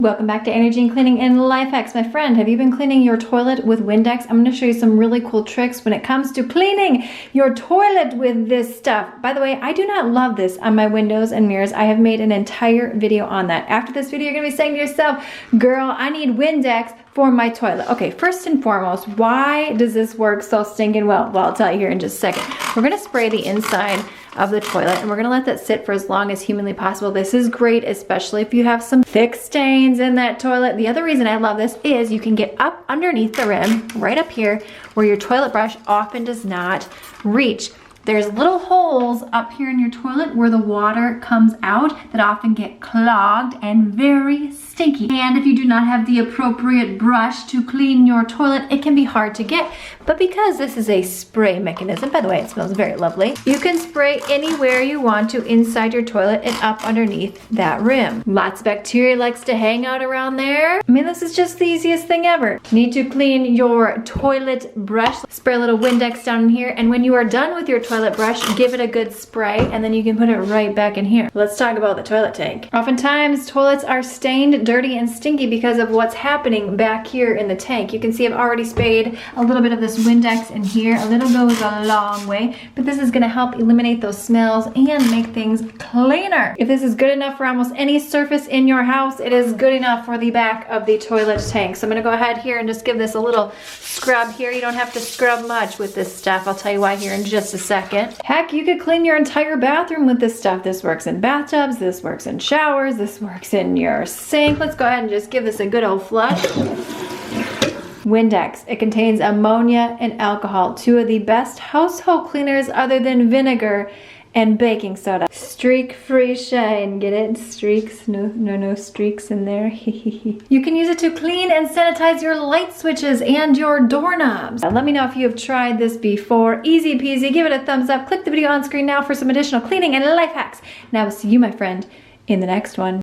Welcome back to Energy and Cleaning and Life Hacks. My friend, have you been cleaning your toilet with Windex? I'm going to show you some really cool tricks when it comes to cleaning your toilet with this stuff. By the way, I do not love this on my windows and mirrors. I have made an entire video on that. After this video, you're going to be saying to yourself, girl, I need Windex for my toilet. Okay, first and foremost, why does this work so stinking well? Well, I'll tell you here in just a second. We're going to spray the inside of the toilet and we're going to let that sit for as long as humanly possible. This is great, especially if you have some thick stains in that toilet. The other reason I love this is you can get up underneath the rim, right up here, where your toilet brush often does not reach. There's little holes up here in your toilet where the water comes out that often get clogged and very stinky. And if you do not have the appropriate brush to clean your toilet, it can be hard to get. But because this is a spray mechanism, by the way, it smells very lovely, you can spray anywhere you want to inside your toilet and up underneath that rim. Lots of bacteria likes to hang out around there. I mean, this is just the easiest thing ever. Need to clean your toilet brush. Spray a little Windex down in here, and when you are done with your toilet brush, give it a good spray, and then you can put it right back in here. Let's talk about the toilet tank. Oftentimes, toilets are stained, dirty, and stinky because of what's happening back here in the tank. You can see I've already sprayed a little bit of this Windex in here. A little goes a long way, but this is gonna help eliminate those smells and make things cleaner. If this is good enough for almost any surface in your house, it is good enough for the back of the toilet tank. So I'm gonna go ahead here and just give this a little scrub here. You don't have to scrub much with this stuff. I'll tell you why here in just a second. Heck, you could clean your entire bathroom with this stuff. This works in bathtubs, this works in showers, this works in your sink. Let's go ahead and just give this a good old flush. Windex. It contains ammonia and alcohol, two of the best household cleaners other than vinegar and baking soda. Streak-free shine. Get it? Streaks. No streaks in there. You can use it to clean and sanitize your light switches and your doorknobs. Let me know if you have tried this before. Easy peasy. Give it a thumbs up. Click the video on screen now for some additional cleaning and life hacks. Now I'll see you, my friend, in the next one.